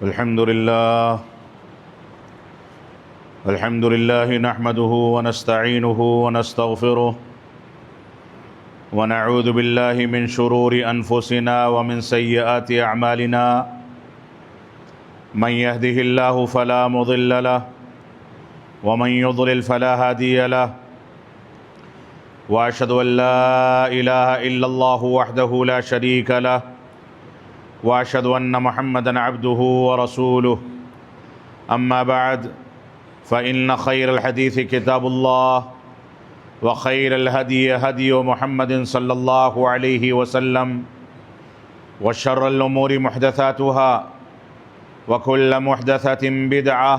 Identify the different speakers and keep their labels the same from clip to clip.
Speaker 1: الحمد لله نحمده ونستعينه ونستغفره ونعوذ بالله من شرور أنفسنا ومن سيئات أعمالنا من يهده الله فلا مضل له ومن يضلل فلا هادي له وأشهد أن لا إله إلا الله وحده لا شريك له وأشهد أن محمدًا عبده ورسوله أما بعد فإن خير الحديث كتاب الله وخير الهدي هدي محمد صلى الله عليه وسلم وشر الأمور محدثاتها وكل محدثة بدعة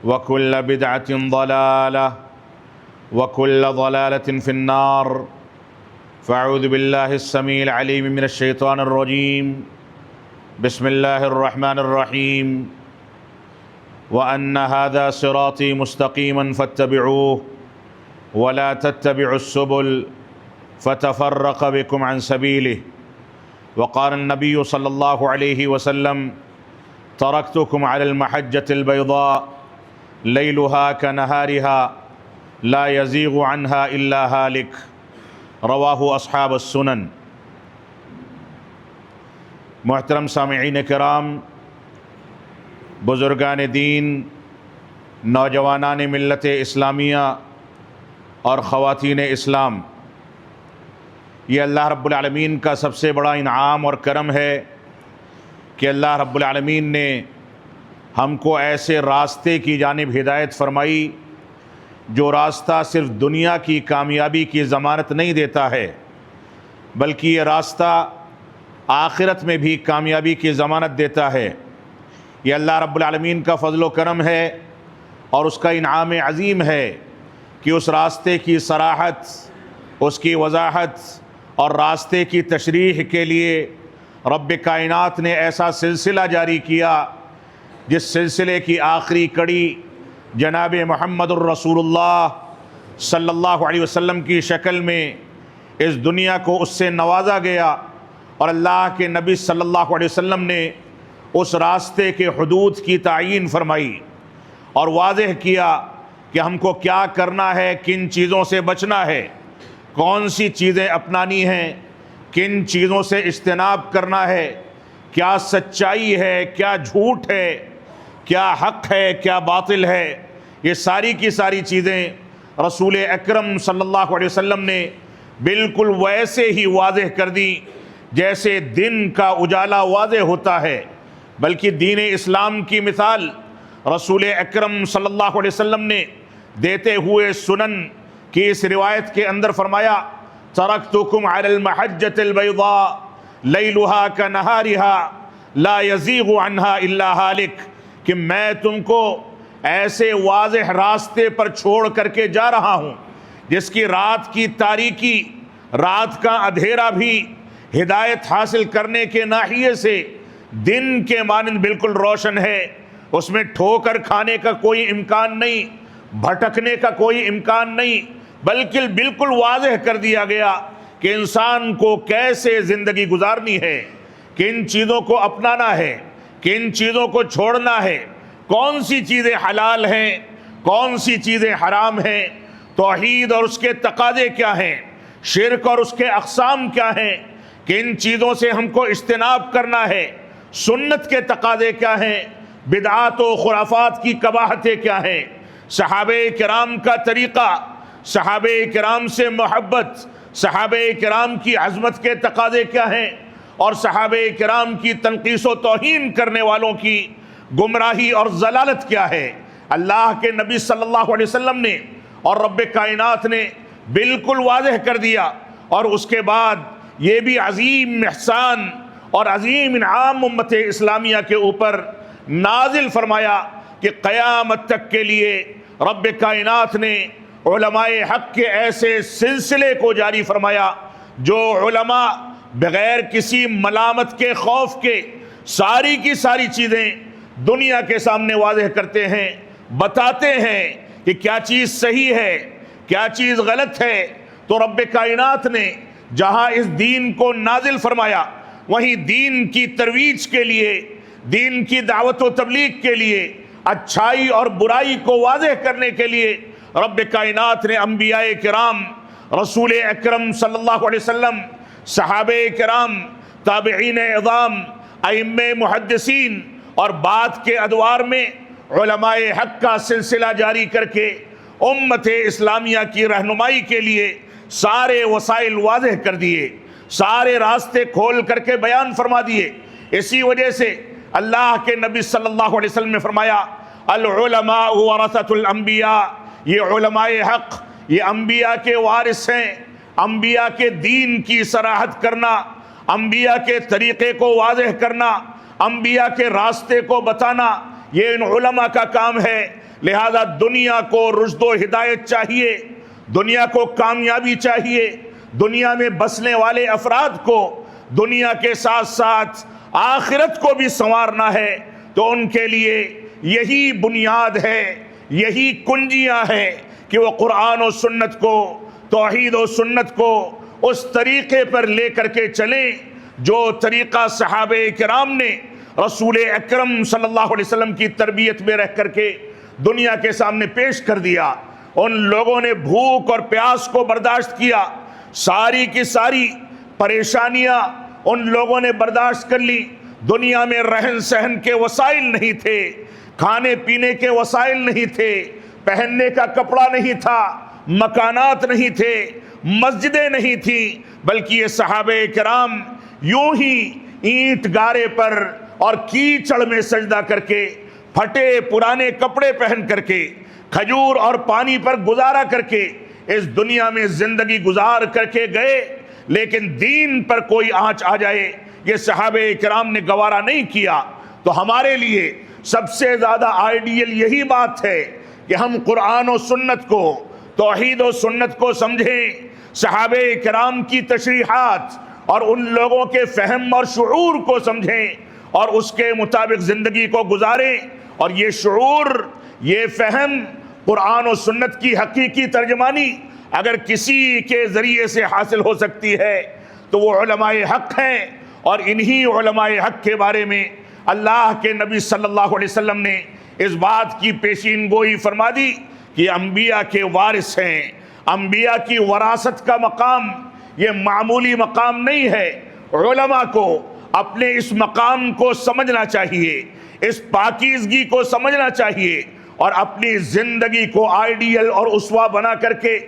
Speaker 1: وكل بدعة ضلالة وكل ضلالة في النار فأعوذ بالله السميع العليم من الشيطان الرجيم بسم الله الرحمن الرحيم وأن هذا صراطي مستقيما فاتبعوه ولا تتبعوا السبل فتفرق بكم عن سبيله وقال النبي صلى الله عليه وسلم تركتكم على المحجة البيضاء ليلها كنهارها لا يزيغ عنها إلا هالك رواہ اصحاب السنن۔ محترم سامعین کرام، بزرگان دین، نوجوانان ملت اسلامیہ اور خواتین اسلام، یہ اللہ رب العالمین کا سب سے بڑا انعام اور کرم ہے کہ اللہ رب العالمین نے ہم کو ایسے راستے کی جانب ہدایت فرمائی جو راستہ صرف دنیا کی کامیابی کی ضمانت نہیں دیتا ہے بلکہ یہ راستہ آخرت میں بھی کامیابی کی ضمانت دیتا ہے۔ یہ اللہ رب العالمین کا فضل و کرم ہے اور اس کا انعام عظیم ہے کہ اس راستے کی صراحت، اس کی وضاحت اور راستے کی تشریح کے لیے رب کائنات نے ایسا سلسلہ جاری کیا جس سلسلے کی آخری کڑی جناب محمد الرسول اللہ صلی اللہ علیہ وسلم کی شکل میں اس دنیا کو اس سے نوازا گیا، اور اللہ کے نبی صلی اللہ علیہ وسلم نے اس راستے کے حدود کی تعیین فرمائی اور واضح کیا کہ ہم کو کیا کرنا ہے، کن چیزوں سے بچنا ہے، کون سی چیزیں اپنانی ہیں، کن چیزوں سے اجتناب کرنا ہے، کیا سچائی ہے، کیا جھوٹ ہے، کیا حق ہے، کیا باطل ہے۔ یہ ساری کی ساری چیزیں رسول اکرم صلی اللہ علیہ وسلم نے بالکل ویسے ہی واضح کر دی جیسے دن کا اجالا واضح ہوتا ہے، بلکہ دین اسلام کی مثال رسول اکرم صلی اللہ علیہ وسلم نے دیتے ہوئے سنن کی اس روایت کے اندر فرمایا ترکتکم علی المحجۃ البیضاء لیلھا کنہارھا لا یزیغ عنہا الا ہالک، کہ میں تم کو ایسے واضح راستے پر چھوڑ کر کے جا رہا ہوں جس کی رات کی تاریکی، رات کا اندھیرا بھی ہدایت حاصل کرنے کے ناحیے سے دن کے مانند بالکل روشن ہے، اس میں ٹھوکر کھانے کا کوئی امکان نہیں، بھٹکنے کا کوئی امکان نہیں، بلکہ بالکل واضح کر دیا گیا کہ انسان کو کیسے زندگی گزارنی ہے، کن چیزوں کو اپنانا ہے، کن چیزوں کو چھوڑنا ہے، کون سی چیزیں حلال ہیں، کون سی چیزیں حرام ہیں، توحید اور اس کے تقاضے کیا ہیں، شرک اور اس کے اقسام کیا ہیں، کن چیزوں سے ہم کو اجتناب کرنا ہے، سنت کے تقاضے کیا ہیں، بدعات و خرافات کی قباحتیں کیا ہیں، صحابہ کرام کا طریقہ، صحابہ کرام سے محبت، صحابہ کرام کی عظمت کے تقاضے کیا ہیں، اور صحابہ کرام کی تنقیص و توہین کرنے والوں کی گمراہی اور ضلالت کیا ہے۔ اللہ کے نبی صلی اللہ علیہ وسلم نے اور رب کائنات نے بالکل واضح کر دیا، اور اس کے بعد یہ بھی عظیم احسان اور عظیم انعام امت اسلامیہ کے اوپر نازل فرمایا کہ قیامت تک کے لیے رب کائنات نے علماء حق کے ایسے سلسلے کو جاری فرمایا جو علماء بغیر کسی ملامت کے خوف کے ساری کی ساری چیزیں دنیا کے سامنے واضح کرتے ہیں، بتاتے ہیں کہ کیا چیز صحیح ہے، کیا چیز غلط ہے۔ تو رب کائنات نے جہاں اس دین کو نازل فرمایا وہیں دین کی ترویج کے لیے، دین کی دعوت و تبلیغ کے لیے، اچھائی اور برائی کو واضح کرنے کے لیے رب کائنات نے انبیاء کرام، رسول اکرم صلی اللہ علیہ وسلم، صحابہ کرام، تابعین اعظام، ائمہ محدثین اور بعد کے ادوار میں علماء حق کا سلسلہ جاری کر کے امت اسلامیہ کی رہنمائی کے لیے سارے وسائل واضح کر دیے، سارے راستے کھول کر کے بیان فرما دیے۔ اسی وجہ سے اللہ کے نبی صلی اللہ علیہ وسلم نے فرمایا العلماء ورثۃ الانبیاء، یہ علماء حق یہ انبیاء کے وارث ہیں۔ انبیاء کے دین کی صراحت کرنا، انبیاء کے طریقے کو واضح کرنا، انبیاء کے راستے کو بتانا، یہ ان علماء کا کام ہے۔ لہذا دنیا کو رشد و ہدایت چاہیے، دنیا کو کامیابی چاہیے، دنیا میں بسنے والے افراد کو دنیا کے ساتھ ساتھ آخرت کو بھی سنوارنا ہے، تو ان کے لیے یہی بنیاد ہے، یہی کنجیاں ہیں کہ وہ قرآن و سنت کو، توحید و سنت کو اس طریقے پر لے کر کے چلیں جو طریقہ صحابہ کرام نے رسول اکرم صلی اللہ علیہ وسلم کی تربیت میں رہ کر کے دنیا کے سامنے پیش کر دیا۔ ان لوگوں نے بھوک اور پیاس کو برداشت کیا، ساری کی ساری پریشانیاں ان لوگوں نے برداشت کر لی۔ دنیا میں رہن سہن کے وسائل نہیں تھے، کھانے پینے کے وسائل نہیں تھے، پہننے کا کپڑا نہیں تھا، مکانات نہیں تھے، مسجدیں نہیں تھیں، بلکہ یہ صحابہ کرام یوں ہی اینٹ گارے پر اور کیچڑ میں سجدہ کر کے، پھٹے پرانے کپڑے پہن کر کے، کھجور اور پانی پر گزارا کر کے اس دنیا میں زندگی گزار کر کے گئے، لیکن دین پر کوئی آنچ آ جائے یہ صحابہ کرام نے گوارا نہیں کیا۔ تو ہمارے لیے سب سے زیادہ آئیڈیل یہی بات ہے کہ ہم قرآن و سنت کو، توحید و سنت کو سمجھیں، صحابہ کرام کی تشریحات اور ان لوگوں کے فہم اور شعور کو سمجھیں اور اس کے مطابق زندگی کو گزاریں۔ اور یہ شعور، یہ فہم، قرآن و سنت کی حقیقی ترجمانی اگر کسی کے ذریعے سے حاصل ہو سکتی ہے تو وہ علماء حق ہیں۔ اور انہی علماء حق کے بارے میں اللہ کے نبی صلی اللہ علیہ وسلم نے اس بات کی پیشین گوئی فرما دی کہ انبیاء کے وارث ہیں۔ انبیاء کی وراثت کا مقام یہ معمولی مقام نہیں ہے۔ علماء کو اپنے اس مقام کو سمجھنا چاہیے، اس پاکیزگی کو سمجھنا چاہیے اور اپنی زندگی کو آئیڈیل اور اسوہ بنا کر کے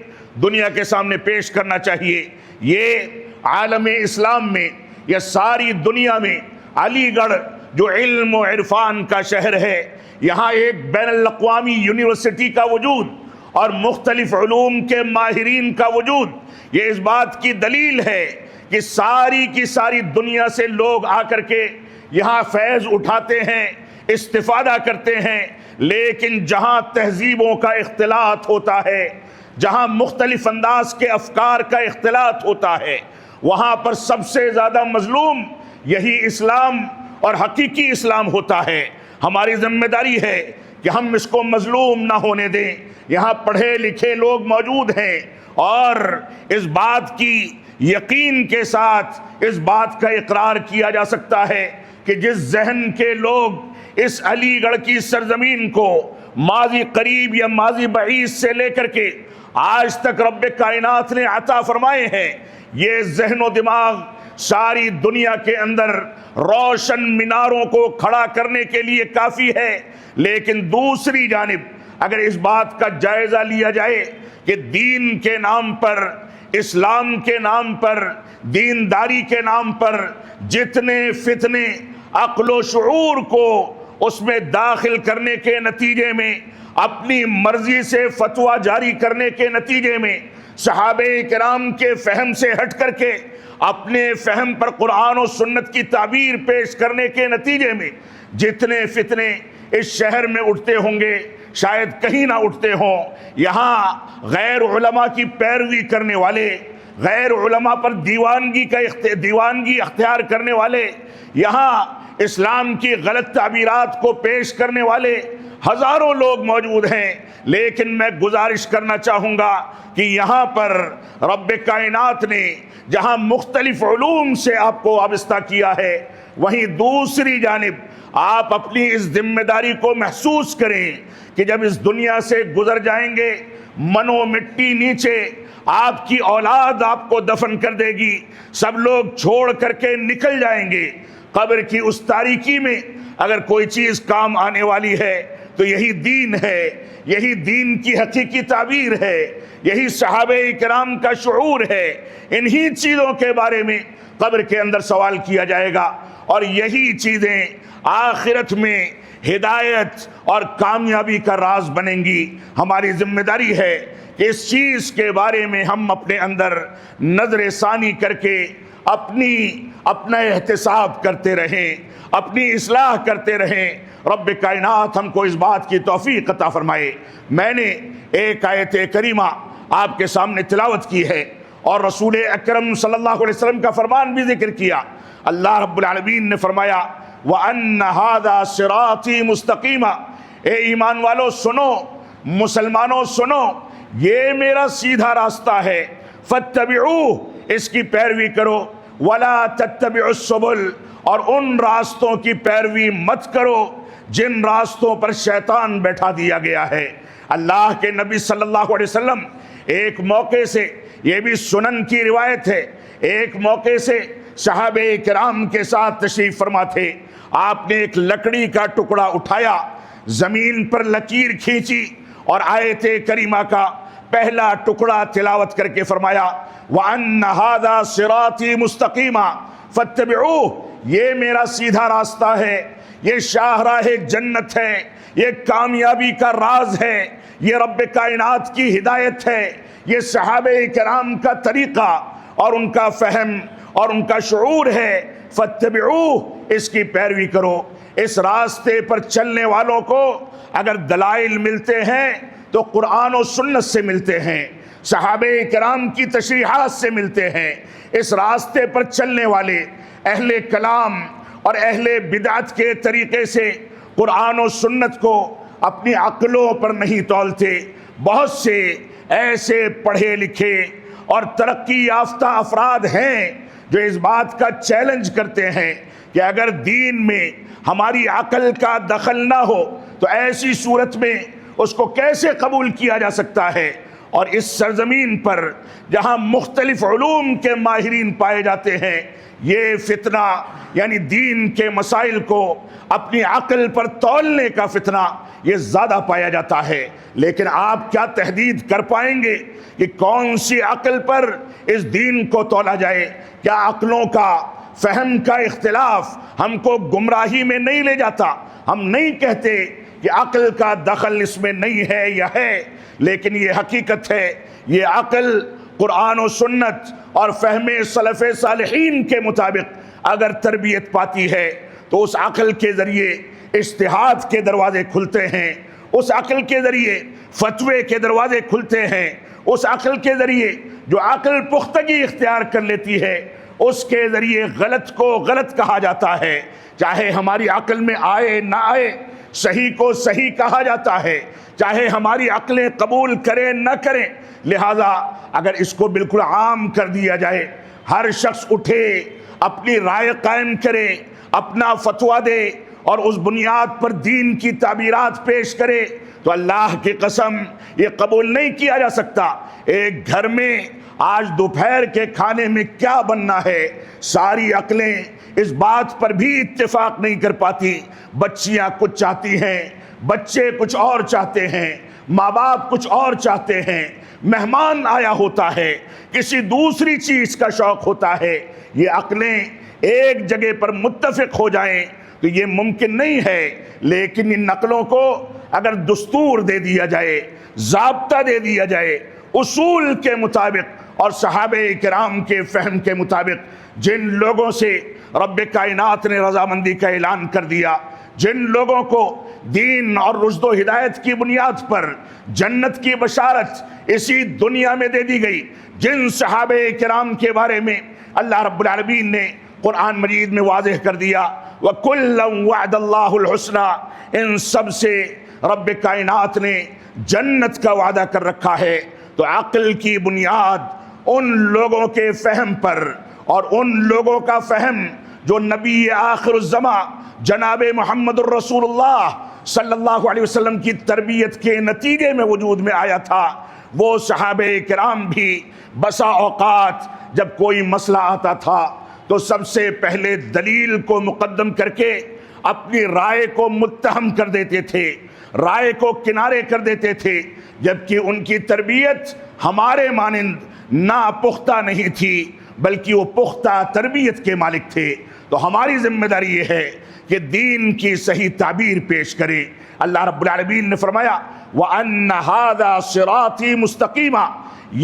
Speaker 1: دنیا کے سامنے پیش کرنا چاہیے۔ یہ عالم اسلام میں، یہ ساری دنیا میں علی گڑھ جو علم و عرفان کا شہر ہے، یہاں ایک بین الاقوامی یونیورسٹی کا وجود اور مختلف علوم کے ماہرین کا وجود، یہ اس بات کی دلیل ہے کہ ساری کی ساری دنیا سے لوگ آ کر کے یہاں فیض اٹھاتے ہیں، استفادہ کرتے ہیں۔ لیکن جہاں تہذیبوں کا اختلاط ہوتا ہے، جہاں مختلف انداز کے افکار کا اختلاط ہوتا ہے، وہاں پر سب سے زیادہ مظلوم یہی اسلام اور حقیقی اسلام ہوتا ہے۔ ہماری ذمہ داری ہے کہ ہم اس کو مظلوم نہ ہونے دیں۔ یہاں پڑھے لکھے لوگ موجود ہیں اور اس بات کی یقین کے ساتھ اس بات کا اقرار کیا جا سکتا ہے کہ جس ذہن کے لوگ اس علی گڑھ کی سرزمین کو ماضی قریب یا ماضی بعید سے لے کر کے آج تک رب کائنات نے عطا فرمائے ہیں، یہ ذہن و دماغ ساری دنیا کے اندر روشن میناروں کو کھڑا کرنے کے لیے کافی ہے۔ لیکن دوسری جانب اگر اس بات کا جائزہ لیا جائے کہ دین کے نام پر، اسلام کے نام پر، دینداری کے نام پر جتنے فتنے عقل و شعور کو اس میں داخل کرنے کے نتیجے میں، اپنی مرضی سے فتویٰ جاری کرنے کے نتیجے میں، صحابہ کرام کے فہم سے ہٹ کر کے اپنے فہم پر قرآن و سنت کی تعبیر پیش کرنے کے نتیجے میں جتنے فتنے اس شہر میں اٹھتے ہوں گے شاید کہیں نہ اٹھتے ہوں۔ یہاں غیر علماء کی پیروی کرنے والے، غیر علماء پر دیوانگی اختیار کرنے والے، یہاں اسلام کی غلط تعبیرات کو پیش کرنے والے ہزاروں لوگ موجود ہیں۔ لیکن میں گزارش کرنا چاہوں گا کہ یہاں پر رب کائنات نے جہاں مختلف علوم سے آپ کو وابستہ کیا ہے، وہیں دوسری جانب آپ اپنی اس ذمہ داری کو محسوس کریں کہ جب اس دنیا سے گزر جائیں گے، منو مٹی نیچے، آپ کی اولاد آپ کو دفن کر دے گی، سب لوگ چھوڑ کر کے نکل جائیں گے۔ قبر کی اس تاریکی میں اگر کوئی چیز کام آنے والی ہے تو یہی دین ہے، یہی دین کی حقیقی تعبیر ہے، یہی صحابہ کرام کا شعور ہے۔ انہی چیزوں کے بارے میں قبر کے اندر سوال کیا جائے گا، اور یہی چیزیں آخرت میں ہدایت اور کامیابی کا راز بنیں گی۔ ہماری ذمہ داری ہے کہ اس چیز کے بارے میں ہم اپنے اندر نظر ثانی کر کے اپنا احتساب کرتے رہیں، اپنی اصلاح کرتے رہیں۔ رب کائنات ہم کو اس بات کی توفیق عطا فرمائے۔ میں نے ایک آیت کریمہ آپ کے سامنے تلاوت کی ہے، اور رسول اکرم صلی اللہ علیہ وسلم کا فرمان بھی ذکر کیا۔ اللہ رب العالمین نے فرمایا وَأَنَّ هَذَا صِرَاطِي مُسْتَقِيمًا، اے ایمان والو سنو، مسلمانوں سنو، یہ میرا سیدھا راستہ ہے، فَاتَّبِعُوهُ، اس کی پیروی کرو، وَلَا تَتَّبِعُوا السُّبُلَ، اور ان راستوں کی پیروی مت کرو جن راستوں پر شیطان بیٹھا دیا گیا ہے۔ اللہ کے نبی صلی اللہ علیہ وسلم ایک موقع سے، یہ بھی سنن کی روایت ہے، ایک موقع سے صحابہ کرام کے ساتھ تشریف فرما تھے۔ آپ نے ایک لکڑی کا ٹکڑا اٹھایا، زمین پر لکیر کھینچی، اور آیت کریمہ کا پہلا ٹکڑا تلاوت کر کے فرمایا وَأَنَّ هَذَا صِرَاطِي مُسْتَقِيمًا فَاتَّبِعُوهُ، یہ میرا سیدھا راستہ ہے، یہ شاہراہ جنت ہے، یہ کامیابی کا راز ہے، یہ رب کائنات کی ہدایت ہے، یہ صحابہ کرام کا طریقہ اور ان کا فہم اور ان کا شعور ہے۔ فَاتَّبِعُوهُ، اس کی پیروی کرو۔ اس راستے پر چلنے والوں کو اگر دلائل ملتے ہیں تو قرآن و سنت سے ملتے ہیں، صحابہ کرام کی تشریحات سے ملتے ہیں۔ اس راستے پر چلنے والے اہل کلام اور اہل بدعت کے طریقے سے قرآن و سنت کو اپنی عقلوں پر نہیں تولتے۔ بہت سے ایسے پڑھے لکھے اور ترقی یافتہ افراد ہیں جو اس بات کا چیلنج کرتے ہیں کہ اگر دین میں ہماری عقل کا دخل نہ ہو تو ایسی صورت میں اس کو کیسے قبول کیا جا سکتا ہے۔ اور اس سرزمین پر جہاں مختلف علوم کے ماہرین پائے جاتے ہیں، یہ فتنہ یعنی دین کے مسائل کو اپنی عقل پر تولنے کا فتنہ یہ زیادہ پایا جاتا ہے۔ لیکن آپ کیا تحدید کر پائیں گے کہ کون سی عقل پر اس دین کو تولا جائے؟ کیا عقلوں کا فہم کا اختلاف ہم کو گمراہی میں نہیں لے جاتا؟ ہم نہیں کہتے کہ عقل کا دخل اس میں نہیں ہے یا ہے، لیکن یہ حقیقت ہے، یہ عقل قرآن و سنت اور فہم سلف صالحین کے مطابق اگر تربیت پاتی ہے تو اس عقل کے ذریعے اجتہاد کے دروازے کھلتے ہیں، اس عقل کے ذریعے فتوے کے دروازے کھلتے ہیں، اس عقل کے ذریعے جو عقل پختگی اختیار کر لیتی ہے اس کے ذریعے غلط کو غلط کہا جاتا ہے، چاہے ہماری عقل میں آئے نہ آئے، صحیح کو صحیح کہا جاتا ہے، چاہے ہماری عقلیں قبول کریں نہ کریں۔ لہذا اگر اس کو بالکل عام کر دیا جائے، ہر شخص اٹھے، اپنی رائے قائم کرے، اپنا فتویٰ دے اور اس بنیاد پر دین کی تعبیرات پیش کرے، تو اللہ کی قسم یہ قبول نہیں کیا جا سکتا۔ ایک گھر میں آج دوپہر کے کھانے میں کیا بننا ہے، ساری عقلیں اس بات پر بھی اتفاق نہیں کر پاتی۔ بچیاں کچھ چاہتی ہیں، بچے کچھ اور چاہتے ہیں، ماں باپ کچھ اور چاہتے ہیں، مہمان آیا ہوتا ہے، کسی دوسری چیز کا شوق ہوتا ہے۔ یہ عقلیں ایک جگہ پر متفق ہو جائیں تو یہ ممکن نہیں ہے، لیکن ان عقلوں کو اگر دستور دے دیا جائے، ضابطہ دے دیا جائے، اصول کے مطابق اور صحابہ کرام کے فہم کے مطابق، جن لوگوں سے رب کائنات نے رضامندی کا اعلان کر دیا، جن لوگوں کو دین اور رشد و ہدایت کی بنیاد پر جنت کی بشارت اسی دنیا میں دے دی گئی، جن صحابہ کرام کے بارے میں اللہ رب العالمین نے قرآن مجید میں واضح کر دیا وَكُلًّا وَعَدَ اللَّهُ الْحُسْنَى، ان سب سے رب کائنات نے جنت کا وعدہ کر رکھا ہے۔ تو عقل کی بنیاد ان لوگوں کے فہم پر، اور ان لوگوں کا فہم
Speaker 2: جو نبی آخر الزماں جناب محمد الرسول اللہ صلی اللہ علیہ وسلم کی تربیت کے نتیجے میں وجود میں آیا تھا، وہ صحابہ کرام بھی بسا اوقات جب کوئی مسئلہ آتا تھا تو سب سے پہلے دلیل کو مقدم کر کے اپنی رائے کو متہم کر دیتے تھے، رائے کو کنارے کر دیتے تھے، جبکہ ان کی تربیت ہمارے مانند ناپختہ نہیں تھی بلکہ وہ پختہ تربیت کے مالک تھے۔ تو ہماری ذمہ داری یہ ہے کہ دین کی صحیح تعبیر پیش کریں۔ اللہ رب العالمین نے فرمایا وَأَنَّ هَذَا صِرَاطِي مُسْتَقِيمًا،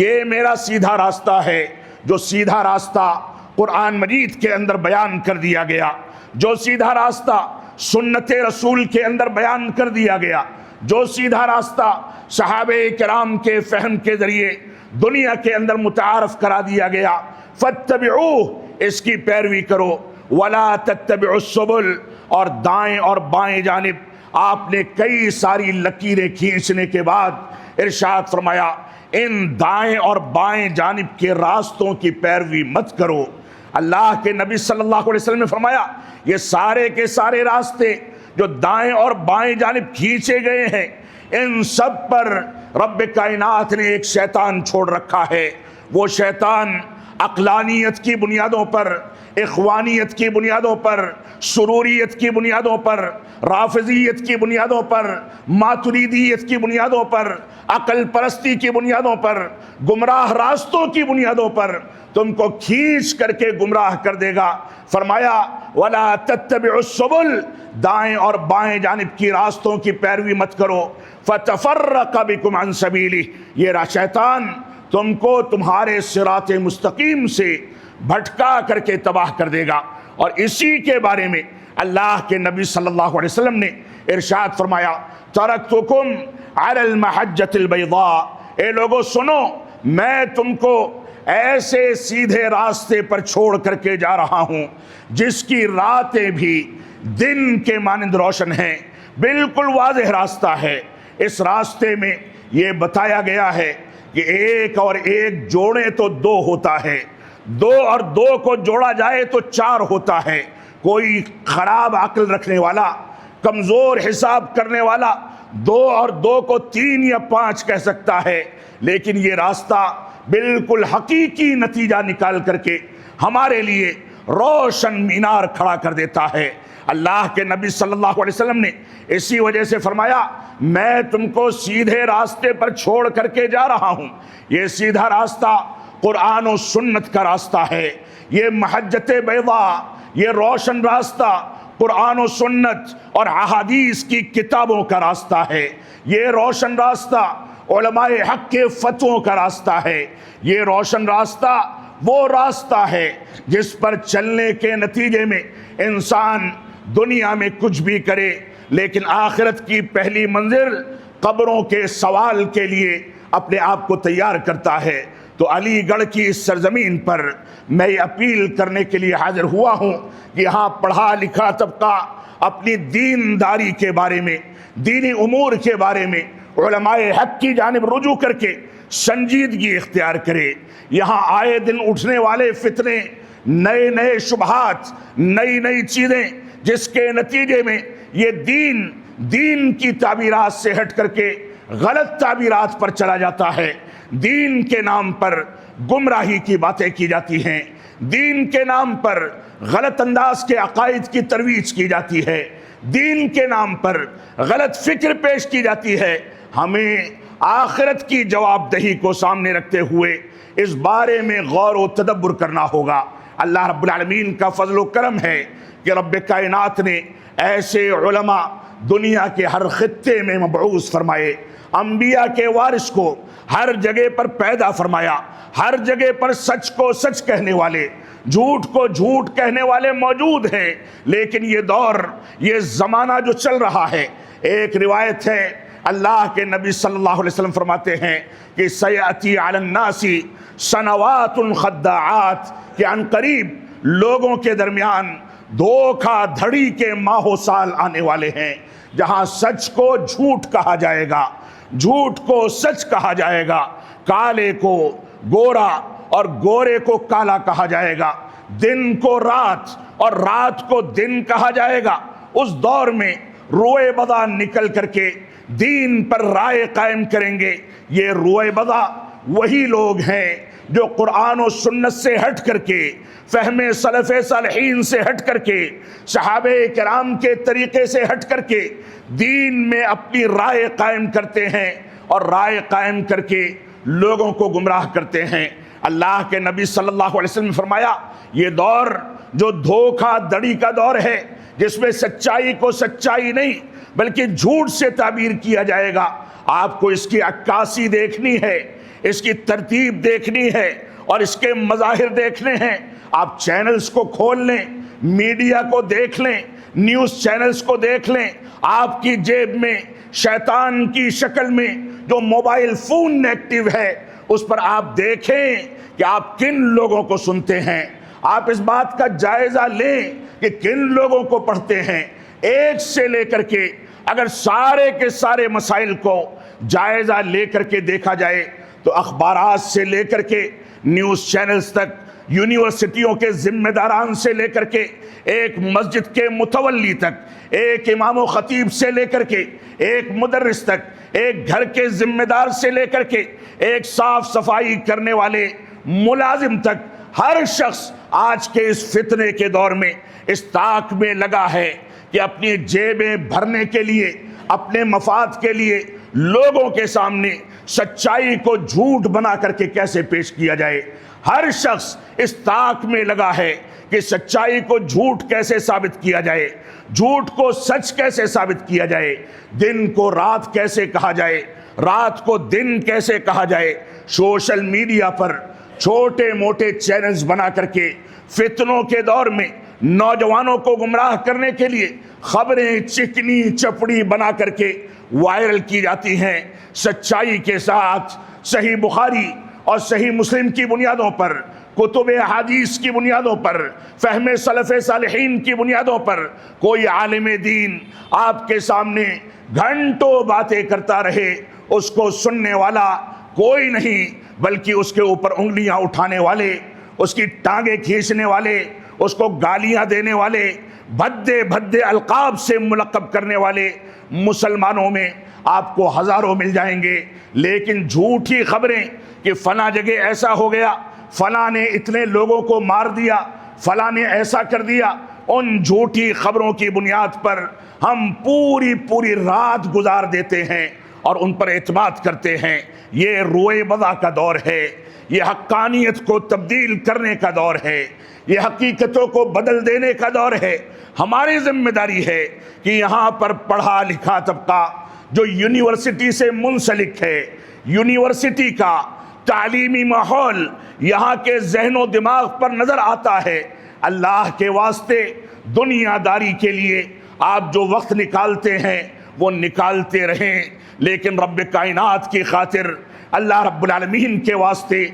Speaker 2: یہ میرا سیدھا راستہ ہے۔ جو سیدھا راستہ قرآن مجید کے اندر بیان کر دیا گیا، جو سیدھا راستہ سنت رسول کے اندر بیان کر دیا گیا، جو سیدھا راستہ صحابہ کرام کے فہم کے ذریعے دنیا کے اندر متعارف کرا دیا گیا، فَاتَّبِعُوهُ، اس کی پیروی کرو، وَلَا تَتَّبِعُوا السُّبُلَ، اور دائیں اور بائیں جانب آپ نے کئی ساری لکیریں کھینچنے کے بعد ارشاد فرمایا ان دائیں اور بائیں جانب کے راستوں کی پیروی مت کرو۔ اللہ کے نبی صلی اللہ علیہ وسلم نے فرمایا یہ سارے کے سارے راستے جو دائیں اور بائیں جانب کھینچے گئے ہیں، ان سب پر رب کائنات نے ایک شیطان چھوڑ رکھا ہے۔ وہ شیطان عقلانیت کی بنیادوں پر، اخوانیت کی بنیادوں پر، سروریت کی بنیادوں پر، رافضیت کی بنیادوں پر، ماتریدیت کی بنیادوں پر، عقل پرستی کی بنیادوں پر، گمراہ راستوں کی بنیادوں پر تم کو کھینچ کر کے گمراہ کر دے گا۔ فرمایا وَلَا تَتَّبِعُوا السُّبُلَ، دائیں اور بائیں جانب کی راستوں کی پیروی مت کرو، فَتَفَرَّقَ بِكُمْ عَنْ سَبِيلِهِ، یہ شیطان تم کو تمہارے صراط مستقیم سے بھٹکا کر کے تباہ کر دے گا۔ اور اسی کے بارے میں اللہ کے نبی صلی اللہ علیہ وسلم نے ارشاد فرمایا ترکتکم علی المحجۃ البیضاء، اے لوگو سنو، میں تم کو ایسے سیدھے راستے پر چھوڑ کر کے جا رہا ہوں جس کی راتیں بھی دن کے مانند روشن ہیں، بالکل واضح راستہ ہے۔ اس راستے میں یہ بتایا گیا ہے کہ ایک اور ایک جوڑے تو دو ہوتا ہے، دو اور دو کو جوڑا جائے تو چار ہوتا ہے۔ کوئی خراب عقل رکھنے والا، کمزور حساب کرنے والا دو اور دو کو تین یا پانچ کہہ سکتا ہے، لیکن یہ راستہ بالکل حقیقی نتیجہ نکال کر کے ہمارے لیے روشن مینار کھڑا کر دیتا ہے۔ اللہ کے نبی صلی اللہ علیہ وسلم نے اسی وجہ سے فرمایا میں تم کو سیدھے راستے پر چھوڑ کر کے جا رہا ہوں۔ یہ سیدھا راستہ قرآن و سنت کا راستہ ہے، یہ محجت بیضاء، یہ روشن راستہ قرآن و سنت اور احادیث کی کتابوں کا راستہ ہے، یہ روشن راستہ علماء حق کے فتووں کا راستہ ہے، یہ روشن راستہ وہ راستہ ہے جس پر چلنے کے نتیجے میں انسان دنیا میں کچھ بھی کرے لیکن آخرت کی پہلی منزل قبروں کے سوال کے لیے اپنے آپ کو تیار کرتا ہے۔ تو علی گڑھ کی اس سرزمین پر میں یہ اپیل کرنے کے لیے حاضر ہوا ہوں کہ یہاں پڑھا لکھا طبقہ اپنی دینداری کے بارے میں، دینی امور کے بارے میں علماء حق کی جانب رجوع کر کے سنجیدگی اختیار کرے۔ یہاں آئے دن اٹھنے والے فتنے، نئے نئے شبہات، نئی نئی چیزیں جس کے نتیجے میں یہ دین کی تعبیرات سے ہٹ کر کے غلط تعبیرات پر چلا جاتا ہے، دین کے نام پر گمراہی کی باتیں کی جاتی ہیں، دین کے نام پر غلط انداز کے عقائد کی ترویج کی جاتی ہے، دین کے نام پر غلط فکر پیش کی جاتی ہے۔ ہمیں آخرت کی جواب دہی کو سامنے رکھتے ہوئے اس بارے میں غور و تدبر کرنا ہوگا۔ اللہ رب العالمین کا فضل و کرم ہے کہ رب کائنات نے ایسے علماء دنیا کے ہر خطے میں مبعوث فرمائے، انبیاء کے وارث کو ہر جگہ پر پیدا فرمایا، ہر جگہ پر سچ کو سچ کہنے والے، جھوٹ کو جھوٹ کہنے والے موجود ہیں۔ لیکن یہ دور، یہ زمانہ جو چل رہا ہے، ایک روایت ہے اللہ کے نبی صلی اللہ علیہ وسلم فرماتے ہیں کہ سیأتی علی الناس سنوات خداعات، کہ عن قریب لوگوں کے درمیان دھوکہ دھڑی کے ماہ و سال آنے والے ہیں جہاں سچ کو جھوٹ کہا جائے گا، جھوٹ کو سچ کہا جائے گا، کالے کو گورا اور گورے کو کالا کہا جائے گا، دن کو رات اور رات کو دن کہا جائے گا، اس دور میں روئے بدا نکل کر کے دین پر رائے قائم کریں گے۔ یہ روئے بدا وہی لوگ ہیں جو قرآن و سنت سے ہٹ کر کے، فہم سلف صالحین سے ہٹ کر کے، صحابہ کرام کے طریقے سے ہٹ کر کے دین میں اپنی رائے قائم کرتے ہیں اور رائے قائم کر کے لوگوں کو گمراہ کرتے ہیں۔ اللہ کے نبی صلی اللہ علیہ وسلم نے فرمایا یہ دور جو دھوکہ دڑی کا دور ہے، جس میں سچائی کو سچائی نہیں بلکہ جھوٹ سے تعبیر کیا جائے گا، آپ کو اس کی عکاسی دیکھنی ہے، اس کی ترتیب دیکھنی ہے اور اس کے مظاہر دیکھنے ہیں۔ آپ چینلز کو کھول لیں، میڈیا کو دیکھ لیں، نیوز چینلز کو دیکھ لیں، آپ کی جیب میں شیطان کی شکل میں جو موبائل فون ایکٹیو ہے اس پر آپ دیکھیں کہ آپ کن لوگوں کو سنتے ہیں۔ آپ اس بات کا جائزہ لیں کہ کن لوگوں کو پڑھتے ہیں۔ ایک سے لے کر کے اگر سارے کے سارے مسائل کو جائزہ لے کر کے دیکھا جائے تو اخبارات سے لے کر کے نیوز چینلز تک، یونیورسٹیوں کے ذمہ داران سے لے کر کے ایک مسجد کے متولی تک، ایک امام و خطیب سے لے کر کے ایک مدرس تک، ایک گھر کے ذمہ دار سے لے کر کے ایک صاف صفائی کرنے والے ملازم تک، ہر شخص آج کے اس فتنے کے دور میں اس طاق میں لگا ہے کہ اپنی جیبیں بھرنے کے لیے، اپنے مفاد کے لیے لوگوں کے سامنے سچائی کو جھوٹ بنا کر کے کیسے پیش کیا جائے۔ ہر شخص اس طاق میں لگا ہے کہ سچائی کو جھوٹ کیسے ثابت کیا جائے، جھوٹ کو سچ کیسے ثابت کیا جائے، دن کو رات کیسے کہا جائے، رات کو دن کیسے کہا جائے۔ سوشل میڈیا پر چھوٹے موٹے چینلز بنا کر کے فتنوں کے دور میں نوجوانوں کو گمراہ کرنے کے لیے خبریں چکنی چپڑی بنا کر کے وائرل کی جاتی ہیں۔ سچائی کے ساتھ صحیح بخاری اور صحیح مسلم کی بنیادوں پر، کتب حدیث کی بنیادوں پر، فہم سلف صالحین کی بنیادوں پر کوئی عالم دین آپ کے سامنے گھنٹوں باتیں کرتا رہے، اس کو سننے والا کوئی نہیں بلکہ اس کے اوپر انگلیاں اٹھانے والے، اس کی ٹانگیں کھینچنے والے، اس کو گالیاں دینے والے، بھدے بھدے القاب سے ملقب کرنے والے مسلمانوں میں آپ کو ہزاروں مل جائیں گے۔ لیکن جھوٹی خبریں کہ فلاں جگہ ایسا ہو گیا، فلاں نے اتنے لوگوں کو مار دیا، فلاں نے ایسا کر دیا، ان جھوٹی خبروں کی بنیاد پر ہم پوری رات گزار دیتے ہیں اور ان پر اعتماد کرتے ہیں۔ یہ روئے بدا کا دور ہے، یہ حقانیت کو تبدیل کرنے کا دور ہے، یہ حقیقتوں کو بدل دینے کا دور ہے۔ ہماری ذمہ داری ہے کہ یہاں پر پڑھا لکھا طبقہ جو یونیورسٹی سے منسلک ہے، یونیورسٹی کا تعلیمی ماحول یہاں کے ذہن و دماغ پر نظر آتا ہے، اللہ کے واسطے دنیا داری کے لیے آپ جو وقت نکالتے ہیں وہ نکالتے رہیں، لیکن رب کائنات کی خاطر، اللہ رب العالمین کے واسطے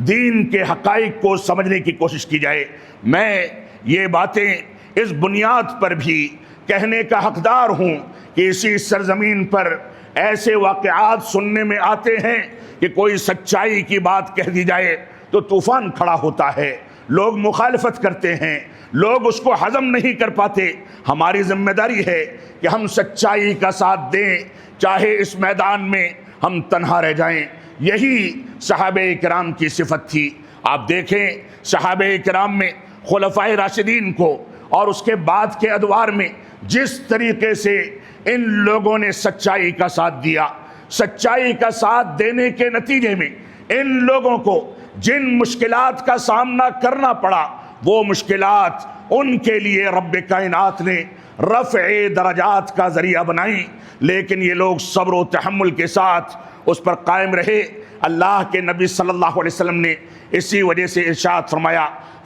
Speaker 2: دین کے حقائق کو سمجھنے کی کوشش کی جائے۔ میں یہ باتیں اس بنیاد پر بھی کہنے کا حقدار ہوں کہ اسی سرزمین پر ایسے واقعات سننے میں آتے ہیں کہ کوئی سچائی کی بات کہہ دی جائے تو طوفان کھڑا ہوتا ہے، لوگ مخالفت کرتے ہیں، لوگ اس کو ہضم نہیں کر پاتے۔ ہماری ذمہ داری ہے کہ ہم سچائی کا ساتھ دیں، چاہے اس میدان میں ہم تنہا رہ جائیں۔ یہی صحابہ کرام کی صفت تھی۔ آپ دیکھیں صحابہ کرام میں خلفائے راشدین کو اور اس کے بعد کے ادوار میں جس طریقے سے ان لوگوں نے سچائی کا ساتھ دیا، سچائی کا ساتھ دینے کے نتیجے میں ان لوگوں کو جن مشکلات کا سامنا کرنا پڑا، وہ مشکلات ان کے لیے رب کائنات نے رفع درجات کا ذریعہ بنائیں، لیکن یہ لوگ صبر و تحمل کے ساتھ اس پر قائم رہے۔ اللہ کے نبی صلی اللہ علیہ وسلم نے اسی وجہ سے ارشاد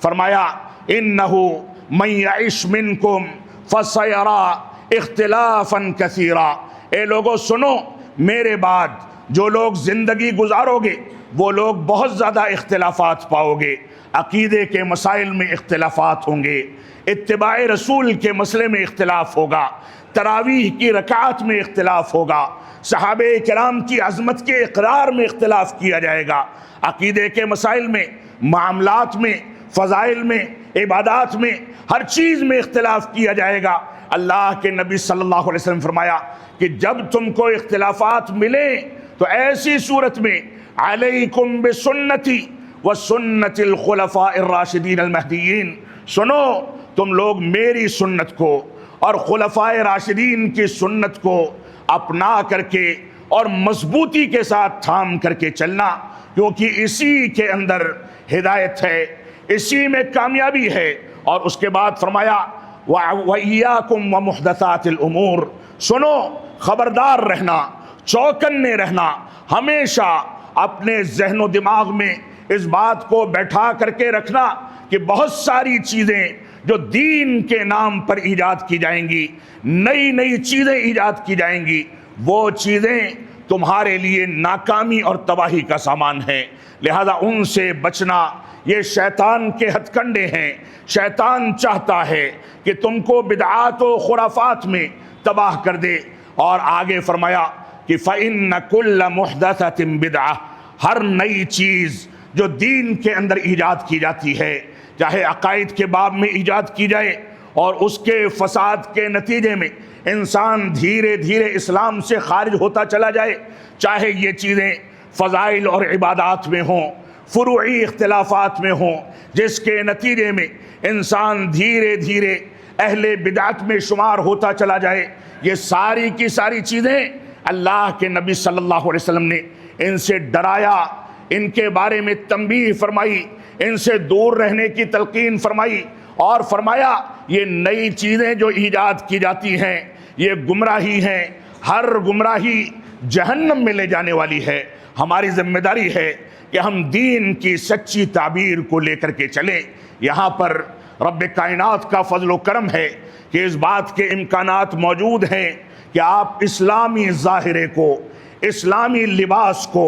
Speaker 2: فرمایا انہو من یعش منکم فسیرى اختلافا کثیرا، اے لوگوں سنو، میرے بعد جو لوگ زندگی گزارو گے وہ لوگ بہت زیادہ اختلافات پاؤ گے، عقیدے کے مسائل میں اختلافات ہوں گے، اتباع رسول کے مسئلے میں اختلاف ہوگا، تراویح کی رکعات میں اختلاف ہوگا، صحابہ کرام کی عظمت کے اقرار میں اختلاف کیا جائے گا، عقیدے کے مسائل میں، معاملات میں، فضائل میں عبادات میں، ہر چیز میں اختلاف کیا جائے گا۔ اللہ کے نبی صلی اللہ علیہ وسلم فرمایا کہ جب تم کو اختلافات ملیں تو ایسی صورت میں علیکم بسنتی وسنت الخلفاء الراشدین المہدیین، سنو تم لوگ میری سنت کو اور خلفاء راشدین کی سنت کو اپنا کر کے اور مضبوطی کے ساتھ تھام کر کے چلنا، کیونکہ اسی کے اندر ہدایت ہے، اسی میں کامیابی ہے۔ اور اس کے بعد فرمایا وَإِيَّاكُمْ وَمُحْدَثَاتِ الْأُمُورِ، سنو خبردار رہنا، چوکنے رہنا، ہمیشہ اپنے ذہن و دماغ میں اس بات کو بیٹھا کر کے رکھنا کہ بہت ساری چیزیں جو دین کے نام پر ایجاد کی جائیں گی، نئی نئی چیزیں ایجاد کی جائیں گی، وہ چیزیں تمہارے لیے ناکامی اور تباہی کا سامان ہے، لہذا ان سے بچنا یہ شیطان کے ہتھ کنڈے ہیں۔ شیطان چاہتا ہے کہ تم کو بدعات و خرافات میں تباہ کر دے۔ اور آگے فرمایا کہ فَإِنَّ كُلَّ مُحْدَثَةٍ بِدْعَةٍ، ہر نئی چیز جو دین کے اندر ایجاد کی جاتی ہے، چاہے عقائد کے باب میں ایجاد کی جائے اور اس کے فساد کے نتیجے میں انسان دھیرے دھیرے اسلام سے خارج ہوتا چلا جائے، چاہے یہ چیزیں فضائل اور عبادات میں ہوں، فروعی اختلافات میں ہوں، جس کے نتیجے میں انسان دھیرے دھیرے اہل بدعت میں شمار ہوتا چلا جائے، یہ ساری کی ساری چیزیں اللہ کے نبی صلی اللہ علیہ وسلم نے ان سے ڈرایا، ان کے بارے میں تنبیہ فرمائی، ان سے دور رہنے کی تلقین فرمائی، اور فرمایا یہ نئی چیزیں جو ایجاد کی جاتی ہیں یہ گمراہی ہیں، ہر گمراہی جہنم میں لے جانے والی ہے۔ ہماری ذمہ داری ہے کہ ہم دین کی سچی تعبیر کو لے کر کے چلیں۔ یہاں پر رب کائنات کا فضل و کرم ہے کہ اس بات کے امکانات موجود ہیں کہ آپ اسلامی ظاہرے کو، اسلامی لباس کو،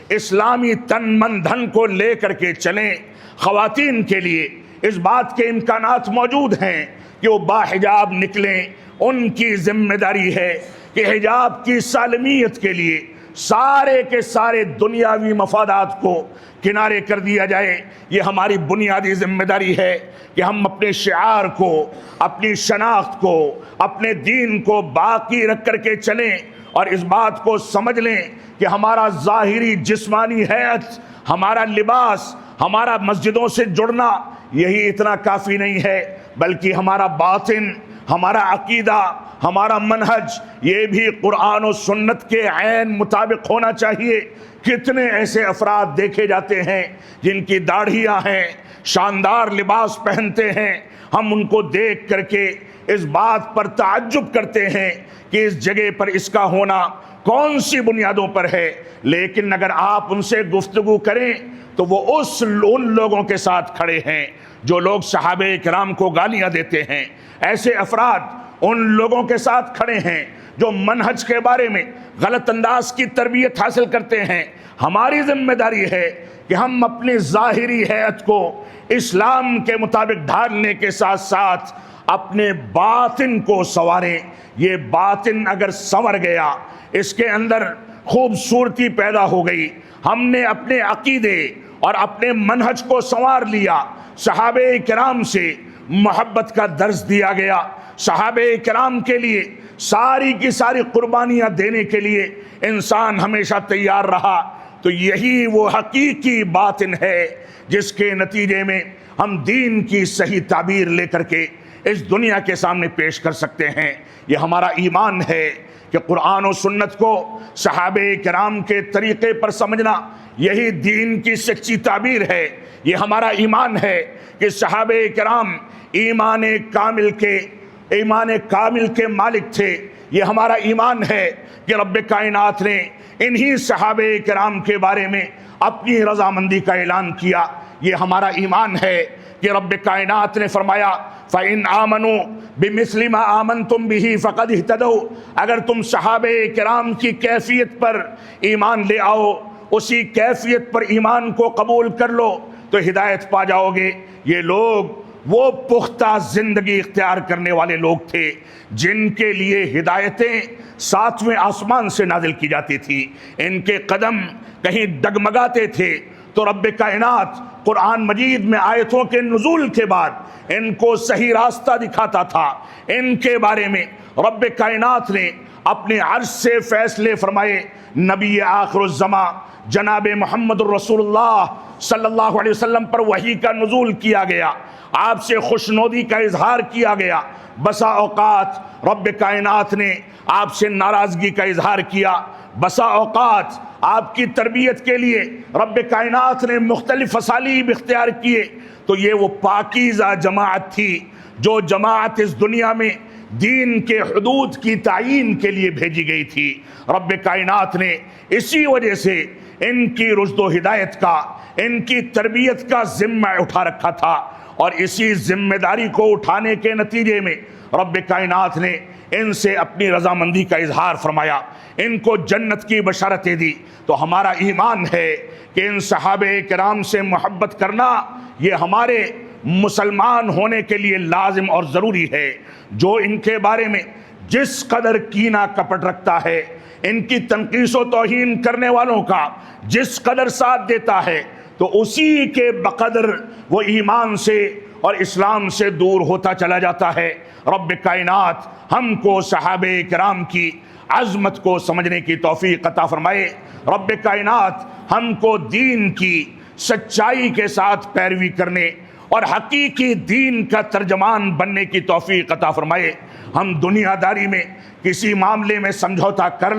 Speaker 2: اسلامی تن من دھن کو لے کر کے چلیں۔ خواتین کے لیے اس بات کے امکانات موجود ہیں کہ وہ باحجاب نکلیں، ان کی ذمہ داری ہے کہ حجاب کی سالمیت کے لیے سارے کے سارے دنیاوی مفادات کو کنارے کر دیا جائے۔ یہ ہماری بنیادی ذمہ داری ہے کہ ہم اپنے شعار کو، اپنی شناخت کو، اپنے دین کو باقی رکھ کر کے چلیں، اور اس بات کو سمجھ لیں کہ ہمارا ظاہری جسمانی حیت، ہمارا لباس، ہمارا مسجدوں سے جڑنا یہی اتنا کافی نہیں ہے، بلکہ ہمارا باطن، ہمارا عقیدہ، ہمارا منہج یہ بھی قرآن و سنت کے عین مطابق ہونا چاہیے۔ کتنے ایسے افراد دیکھے جاتے ہیں جن کی داڑھیاں ہیں، شاندار لباس پہنتے ہیں، ہم ان کو دیکھ کر کے اس بات پر تعجب کرتے ہیں کہ اس جگہ پر اس کا ہونا کون سی بنیادوں پر ہے، لیکن اگر آپ ان سے گفتگو کریں تو وہ ان لوگوں کے ساتھ کھڑے ہیں جو لوگ صحابہ کرام کو گالیاں دیتے ہیں۔ ایسے افراد ان لوگوں کے ساتھ کھڑے ہیں جو منہج کے بارے میں غلط انداز کی تربیت حاصل کرتے ہیں۔ ہماری ذمہ داری ہے کہ ہم اپنی ظاہری حیت کو اسلام کے مطابق ڈھالنے کے ساتھ ساتھ اپنے باطن کو سنواریں۔ یہ باطن اگر سنور گیا، اس کے اندر خوبصورتی پیدا ہو گئی، ہم نے اپنے عقیدے اور اپنے منہج کو سنوار لیا، صحابہ کرام سے محبت کا درس دیا گیا، صحابہ کرام کے لیے ساری کی ساری قربانیاں دینے کے لیے انسان ہمیشہ تیار رہا، تو یہی وہ حقیقی باطن ہے جس کے نتیجے میں ہم دین کی صحیح تعبیر لے کر کے اس دنیا کے سامنے پیش کر سکتے ہیں۔ یہ ہمارا ایمان ہے کہ قرآن و سنت کو صحابہ کرام کے طریقے پر سمجھنا یہی دین کی سچی تعبیر ہے۔ یہ ہمارا ایمان ہے کہ صحابہ کرام ایمان کامل کے مالک تھے۔ یہ ہمارا ایمان ہے کہ رب کائنات نے انہی صحابہ کرام کے بارے میں اپنی رضامندی کا اعلان کیا۔ یہ ہمارا ایمان ہے کہ رب کائنات نے فرمایا فَإِنْ آمَنُوا بِمِثْلِ مَا آمَنْتُمْ بِهِ فَقَدْ اهْتَدَوْا، اگر تم صحابہ کرام کی کیفیت پر ایمان لے آؤ، اسی کیفیت پر ایمان کو قبول کر لو تو ہدایت پا جاؤ گے۔ یہ لوگ وہ پختہ زندگی اختیار کرنے والے لوگ تھے جن کے لیے ہدایتیں ساتویں آسمان سے نازل کی جاتی تھی۔ ان کے قدم کہیں ڈگمگاتے تھے تو رب کائنات قرآن مجید میں آیتوں کے نزول کے بعد ان کو صحیح راستہ دکھاتا تھا۔ ان کے بارے میں رب کائنات نے اپنے عرش سے فیصلے فرمائے۔ نبی آخر الزماں جناب محمد الرسول اللہ صلی اللہ علیہ وسلم پر وحی کا نزول کیا گیا، آپ سے خوشنودی کا اظہار کیا گیا۔ بسا اوقات رب کائنات نے آپ سے ناراضگی کا اظہار کیا، بسا اوقات آپ کی تربیت کے لیے رب کائنات نے مختلف اسالیب اختیار کیے۔ تو یہ وہ پاکیزہ جماعت تھی جو جماعت اس دنیا میں دین کے حدود کی تعیین کے لیے بھیجی گئی تھی۔ رب کائنات نے اسی وجہ سے ان کی رشد و ہدایت کا، ان کی تربیت کا ذمہ اٹھا رکھا تھا، اور اسی ذمہ داری کو اٹھانے کے نتیجے میں رب کائنات نے ان سے اپنی رضامندی کا اظہار فرمایا، ان کو جنت کی بشارتیں دی۔ تو ہمارا ایمان ہے کہ ان صحابہ کرام سے محبت کرنا یہ ہمارے مسلمان ہونے کے لیے لازم اور ضروری ہے۔ جو ان کے بارے میں جس قدر کینہ کپٹ رکھتا ہے، ان کی تنقیص و توہین کرنے والوں کا جس قدر ساتھ دیتا ہے، تو اسی کے بقدر وہ ایمان سے اور اسلام سے دور ہوتا چلا جاتا ہے۔ رب کائنات ہم کو صحابہ کرام کی عظمت کو سمجھنے کی توفیق عطا فرمائے۔ رب کائنات ہم کو دین کی سچائی کے ساتھ پیروی کرنے اور حقیقی دین کا ترجمان بننے کی توفیق عطا فرمائے۔ ہم دنیا داری میں کسی معاملے میں سمجھوتا کر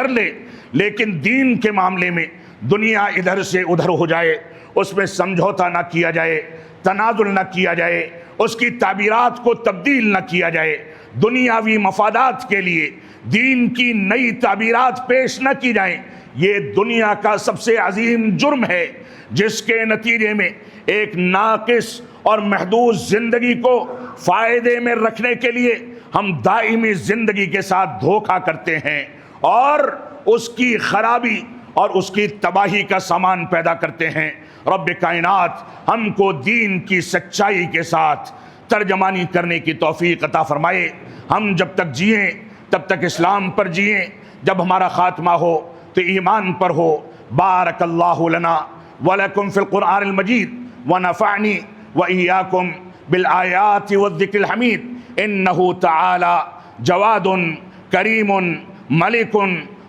Speaker 2: لیں، لیکن دین کے معاملے میں دنیا ادھر سے ادھر ہو جائے، اس میں سمجھوتا نہ کیا جائے، تنازل نہ کیا جائے، اس کی تعبیرات کو تبدیل نہ کیا جائے، دنیاوی مفادات کے لیے دین کی نئی تعبیرات پیش نہ کی جائیں۔ یہ دنیا کا سب سے عظیم جرم ہے، جس کے نتیجے میں ایک ناقص اور محدود زندگی کو فائدے میں رکھنے کے لیے ہم دائمی زندگی کے ساتھ دھوکہ کرتے ہیں اور اس کی خرابی اور اس کی تباہی کا سامان پیدا کرتے ہیں۔ رب کائنات ہم کو دین کی سچائی کے ساتھ ترجمانی کرنے کی توفیق عطا فرمائے۔ ہم جب تک جئیں تب تک اسلام پر جئیں، جب ہمارا خاتمہ ہو تو ایمان پر ہو۔ بارک اللہ لنا ولکم فی القرآن المجید ونفعنی وإیاکم بالآیات والذکر الحمید انہ تعالی جواد کریم ملک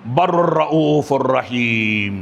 Speaker 2: بر الرؤوف الرحیم۔